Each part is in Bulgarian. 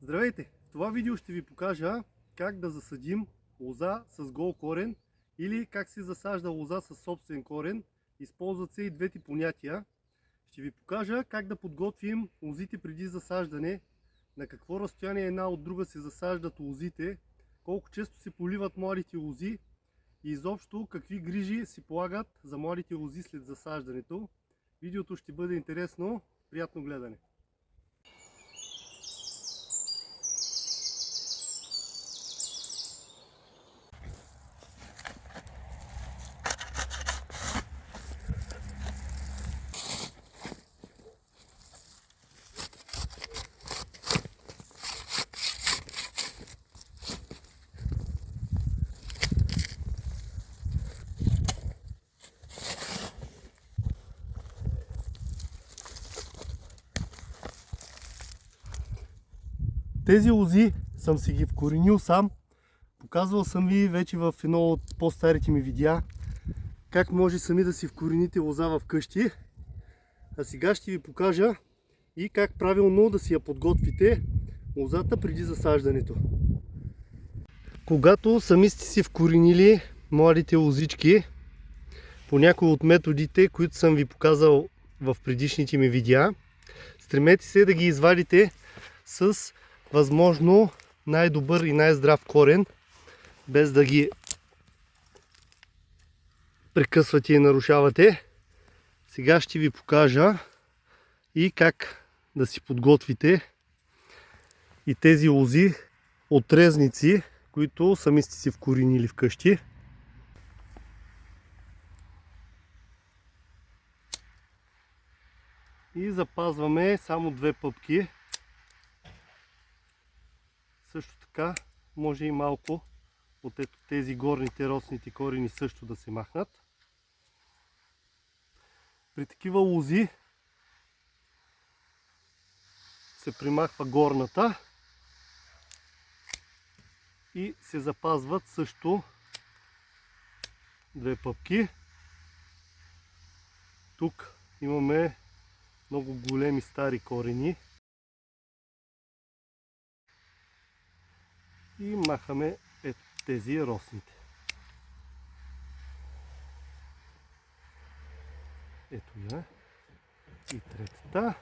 Здравейте! В това видео ще ви покажа как да засадим лоза с гол корен или как се засажда лоза с собствен корен. Използват се и двете понятия. Ще ви покажа как да подготвим лозите преди засаждане, на какво разстояние една от друга се засаждат лозите, колко често се поливат младите лози и изобщо какви грижи се полагат за младите лози след засаждането. Видеото ще бъде интересно. Приятно гледане! Тези лози съм си ги вкоренил сам. Показвал съм ви вече в едно от по-старите ми видеа как може сами да си вкорените лоза в къщи. А сега ще ви покажа и как правилно да си я подготвите лозата преди засаждането. Когато сами сте си вкоренили младите лозички по някои от методите, които съм ви показал в предишните ми видеа, стремете се да ги извадите с възможно най-добър и най-здрав корен, без да ги прекъсвате и нарушавате. Сега ще ви покажа и как да си подготвите и тези лози отрезници, които сами сте си вкоренили вкъщи. И запазваме само две пъпки. Също така може и малко от тези горните росните корени също да се махнат. При такива лози се примахва горната и се запазват също две пъпки. Тук имаме много големи стари корени. И махаме тези росните. Ето я. И третата.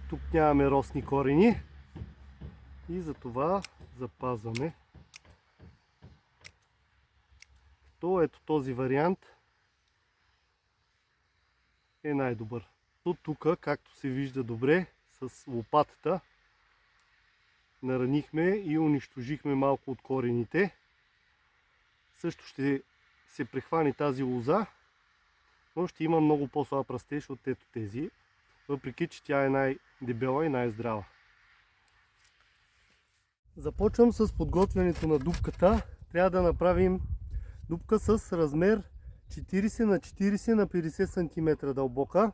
Тук нямаме росни корени. И затова запазваме. То ето този вариант е най-добър. Тук, както се вижда добре, с лопатата наранихме и унищожихме малко от корените. Също ще се прехване тази лоза, но ще има много по-слаб растеж от ето тези, въпреки че тя е най-дебела и най-здрава. Започвам с подготвянето на дупката. Трябва да направим дупка с размер 40 на 40 на 50 см дълбока.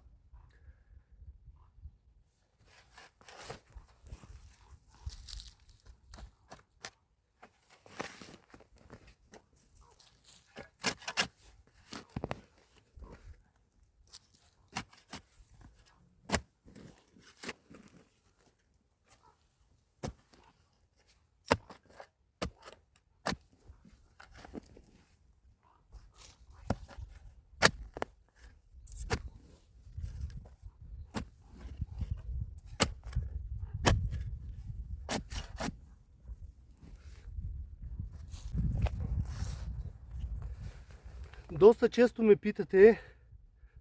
Доста често ме питате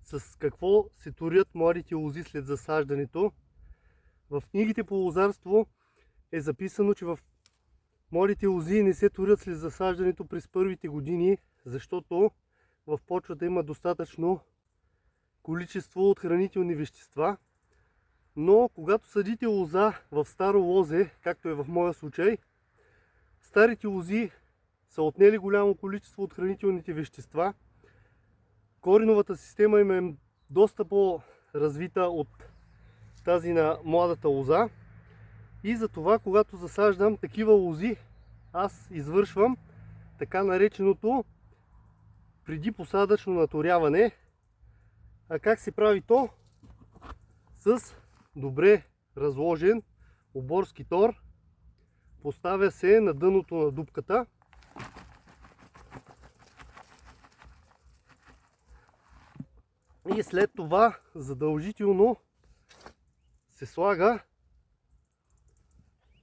с какво се турят младите лози след засаждането. В книгите по лозарство е записано, че в младите лози не се турят след засаждането през първите години, защото в почвата има достатъчно количество от хранителни вещества. Но когато съдите лоза в старо лозе, както е в моя случай, старите лози са отнели голямо количество от хранителните вещества. Кореновата система им е доста по-развита от тази на младата лоза. И затова, когато засаждам такива лози, аз извършвам така нареченото преди посадъчно наторяване. А как се прави то? С добре разложен оборски тор поставя се на дъното на дупката. И след това задължително се слага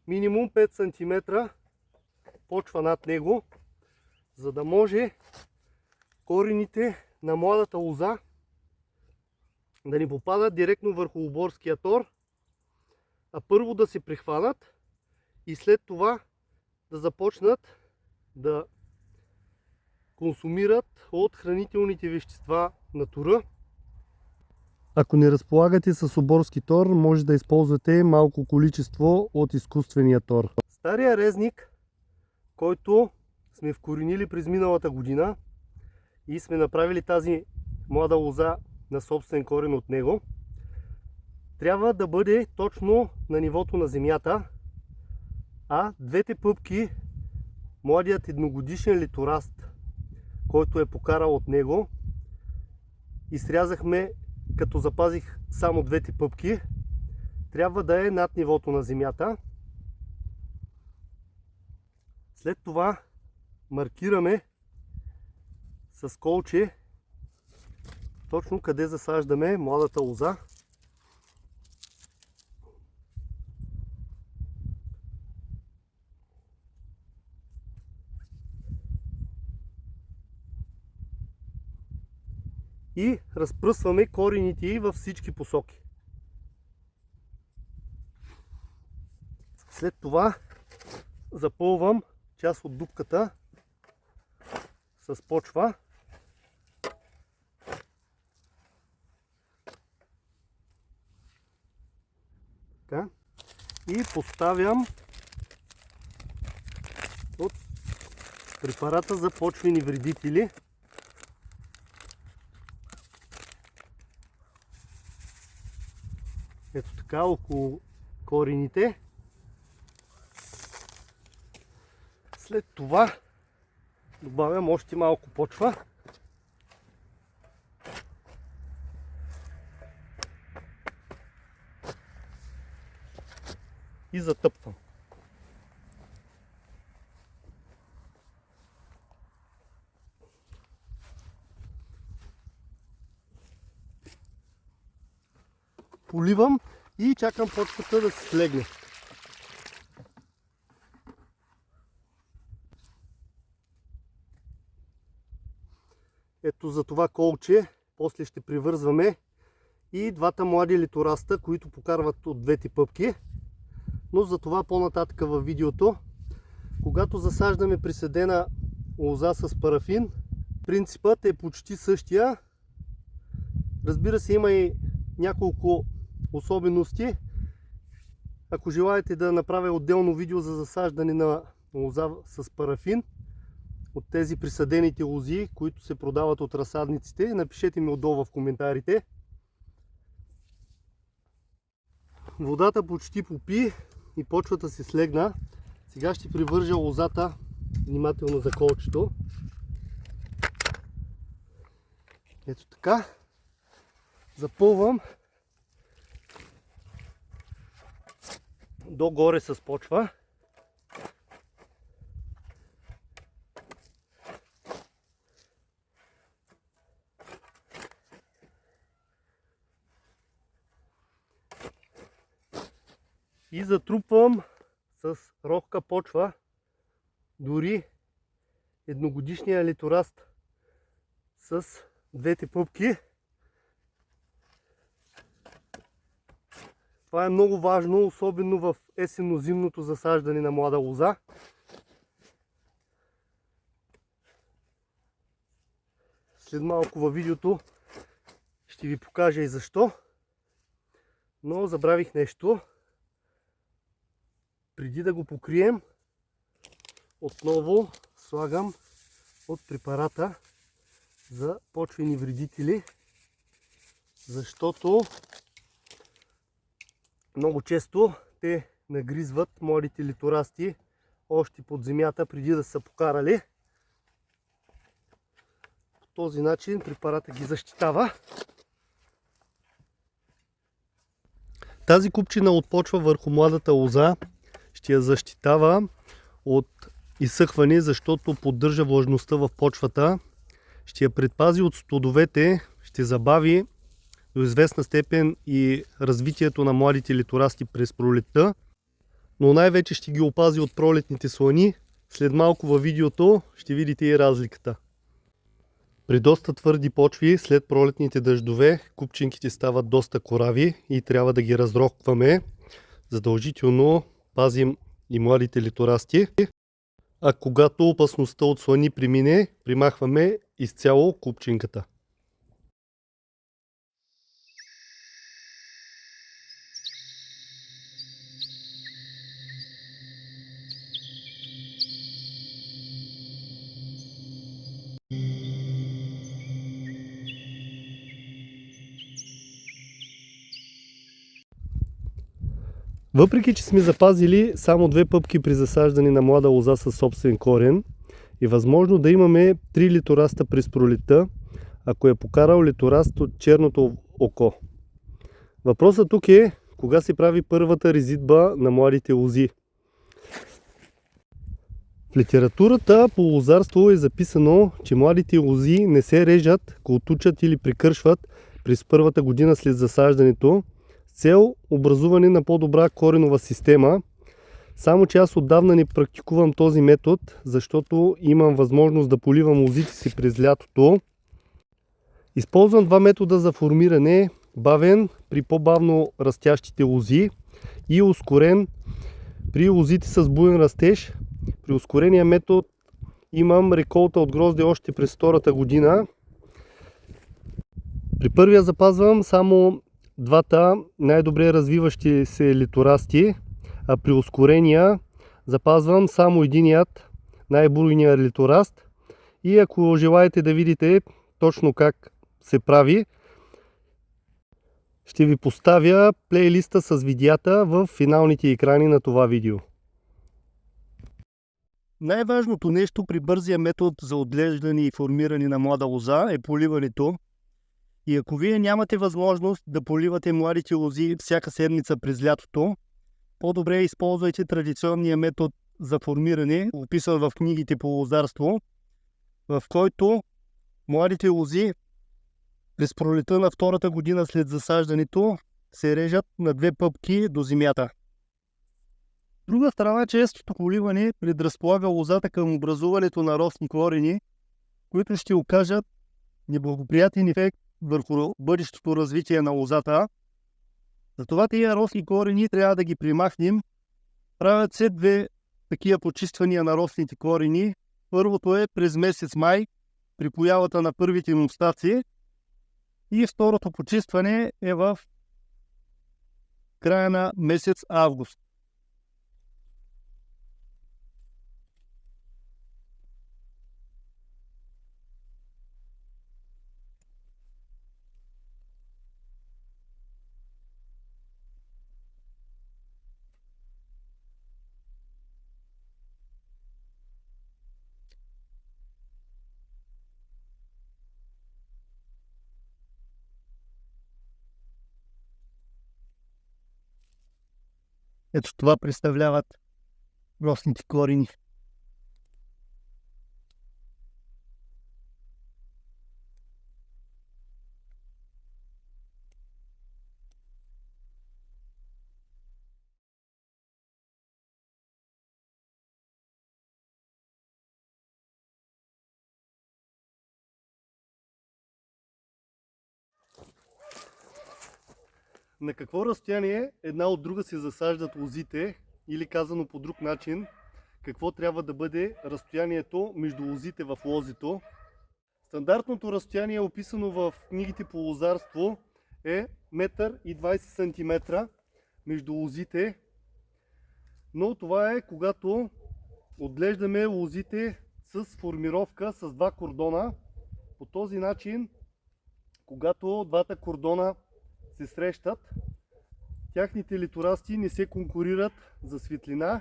минимум 5 см почва над него, за да може корените на младата лоза да не попадат директно върху оборския тор, а първо да се прихванат и след това да започнат да консумират от хранителните вещества на тора. Ако не разполагате с оборски тор, може да използвате малко количество от изкуствения тор. Стария резник, който сме вкоренили през миналата година и сме направили тази млада лоза на собствен корен от него, трябва да бъде точно на нивото на земята, а двете пъпки, младият едногодишен литораст, който е покарал от него, изрязахме, като запазих само двете пъпки, трябва да е над нивото на земята. След това маркираме с колче точно къде засаждаме младата лоза. И разпръсваме корените ѝ във всички посоки. След това запълвам част от дупката с почва. Така. И поставям от препарата за почвени вредители. Ето така, около корените. След това добавям още малко почва. И затъпвам. Поливам и чакам почвата да се слегне. Ето за това колче после ще привързваме и двата млади литораста, които покарват от двете пъпки. Но за това по-нататък във видеото. Когато засаждаме присадена лоза с парафин, принципът е почти същия. Разбира се, има и няколко особености. Ако желаете да направя отделно видео за засаждане на лоза с парафин от тези присадените лози, които се продават от разсадниците, напишете ми отдолу в коментарите. Водата почти попи и почвата се слегна. Сега ще привържа лозата внимателно за колчето. Ето така. Запълвам догоре с почва. И затрупвам с рохка почва дори едногодишния литораст с двете пъпки. Това е много важно, особено в есенно-зимното засаждане на млада лоза. След малко във видеото ще ви покажа и защо. Но забравих нещо. Преди да го покрием, отново слагам от препарата за почвени вредители, защото много често те нагризват младите литорасти още под земята, преди да са покарали. По този начин препарата ги защитава. Тази купчина от почва върху младата лоза ще я защитава от изсъхване, защото поддържа влажността в почвата. Ще я предпази от студовете, ще забави до известна степен и развитието на младите литорасти през пролетта, но най-вече ще ги опази от пролетните слани. След малко във видеото ще видите и разликата. При доста твърди почви, след пролетните дъждове, купчинките стават доста корави и трябва да ги разрокваме. Задължително пазим и младите литорасти. А когато опасността от слани премине, примахваме изцяло купчинката. Въпреки че сме запазили само 2 пъпки при засаждане на млада лоза със собствен корен, е възможно да имаме 3 литораста през пролетта, ако е покарал литораст от черното око. Въпросът тук е кога се прави първата резидба на младите лози. В литературата по лозарство е записано, че младите лози не се режат, колтучат или прикършват през първата година след засаждането, с цел образуване на по-добра коренова система. Само че аз отдавна не практикувам този метод, защото имам възможност да поливам лозите си през лятото. Използвам два метода за формиране: бавен при по-бавно растящите лози и ускорен при лозите с буен растеж. При ускорения метод имам реколта от грозде още през втората година. При първия запазвам само двата най-добре развиващи се литорасти, а при ускорения запазвам само единият най-буйния литораст. И ако желаете да видите точно как се прави, ще ви поставя плейлиста с видеята в финалните екрани на това видео. Най-важното нещо при бързия метод за отглеждане и формиране на млада лоза е поливането. И ако вие нямате възможност да поливате младите лози всяка седмица през лятото, по-добре използвайте традиционния метод за формиране, описан в книгите по лозарство, в който младите лози през пролета на втората година след засаждането се режат на 2 пъпки до земята. Друга страна, честото поливане предразполага лозата към образуването на росни корени, които ще окажат неблагоприятен ефект върху бъдещото развитие на лозата. Затова тия росни корени трябва да ги примахнем. Правят се 2 такива почиствания на росните корени. Първото е през месец май, при появата на първите мустаци, и второто почистване е в края на месец август. Ето това представляват росните корени. На какво разстояние една от друга се засаждат лозите, или казано по друг начин, какво трябва да бъде разстоянието между лозите в лозито? Стандартното разстояние, описано в книгите по лозарство, е 1,20 м между лозите, но това е когато отглеждаме лозите с формировка с 2 кордона. По този начин, когато двата кордона се срещат, тяхните литорасти не се конкурират за светлина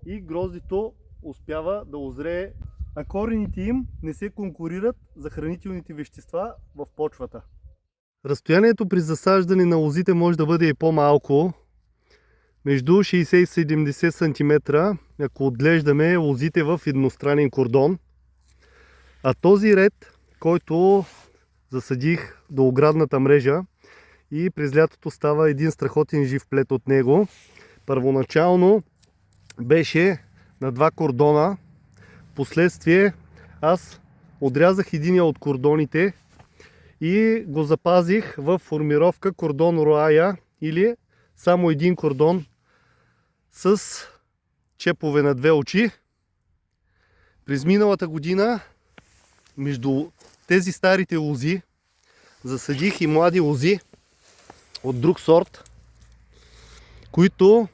и гроздето успява да озрее, а корените им не се конкурират за хранителните вещества в почвата. Разстоянието при засаждане на лозите може да бъде и по-малко, между 60 и 70 см, ако отглеждаме лозите в едностранен кордон. А този ред, който засадих до оградната мрежа и през лятото става един страхотен жив плет от него, първоначално беше на 2 кордона. Последствие аз отрязах единия от кордоните и го запазих в формировка кордон роая, или само един кордон с чепове на 2 очи. През миналата година между тези старите лози засадих и млади лози от друг сорт, които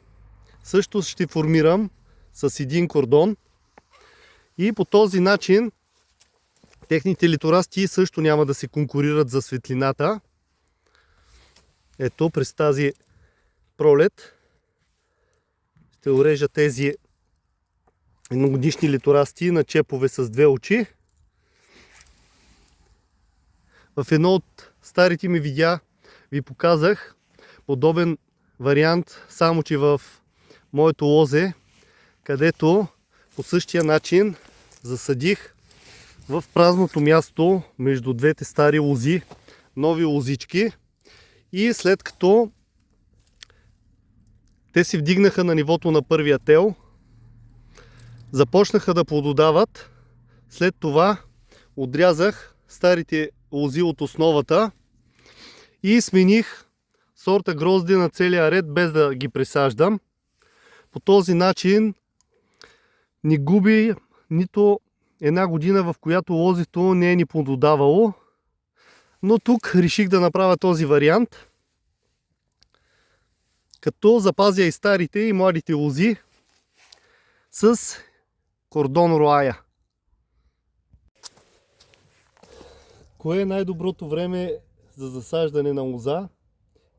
също ще формирам с един кордон, и по този начин техните литорасти също няма да се конкурират за светлината. Ето, през тази пролет ще урежа тези едногодишни литорасти на чепове с 2 очи. В едно от старите ми видеа ви показах подобен вариант, само че в моето лозе, където по същия начин засадих в празното място между двете стари лози нови лозички, и след като те се вдигнаха на нивото на първия тел, започнаха да плододават. След това отрязах старите лози от основата и смених сорта грозде на целия ред, без да ги пресаждам. По този начин не губи нито една година, в която лозито не е ни плододавало. Но тук реших да направя този вариант, като запазя и старите и младите лози с кордон роая. Кое е най-доброто време за засаждане на лоза?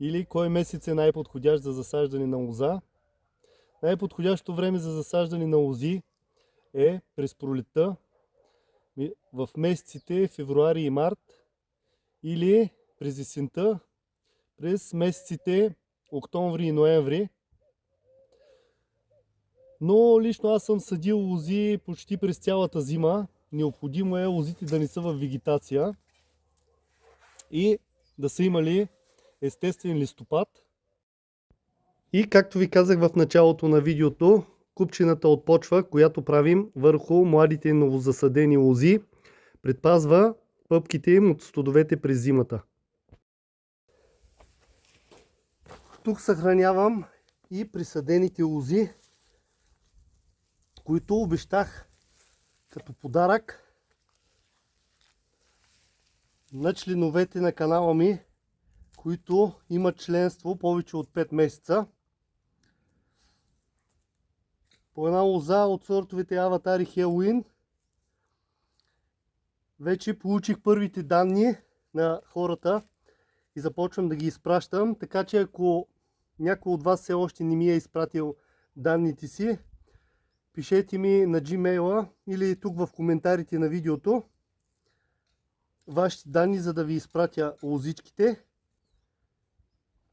Или кой месец е най-подходящ за засаждане на лоза? Най-подходящото време за засаждане на лози е през пролетта, в месеците февруари и март, или през есента, през месеците октомври и ноември. Но лично аз съм садил лози почти през цялата зима. Необходимо е лозите да не са в вегетация и да са имали естествен листопад. И както ви казах в началото на видеото, купчината от почва, която правим върху младите новозасадени лози, предпазва пъпките им от студовете през зимата. Тук съхранявам и присадените лози, които обещах като подарък на членовете на канала ми, които имат членство повече от 5 месеца. По една лоза от сортовете Аватар и Хелуин вече получих първите данни на хората и започвам да ги изпращам, така че ако някой от вас все още не ми е изпратил данните си, пишете ми на Gmail или тук в коментарите на видеото вашите данни, за да ви изпратя лозичките.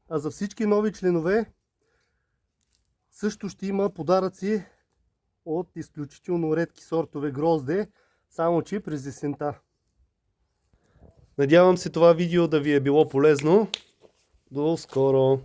А за всички нови членове също ще има подаръци от изключително редки сортове грозде, само че през есента. Надявам се това видео да ви е било полезно. До скоро!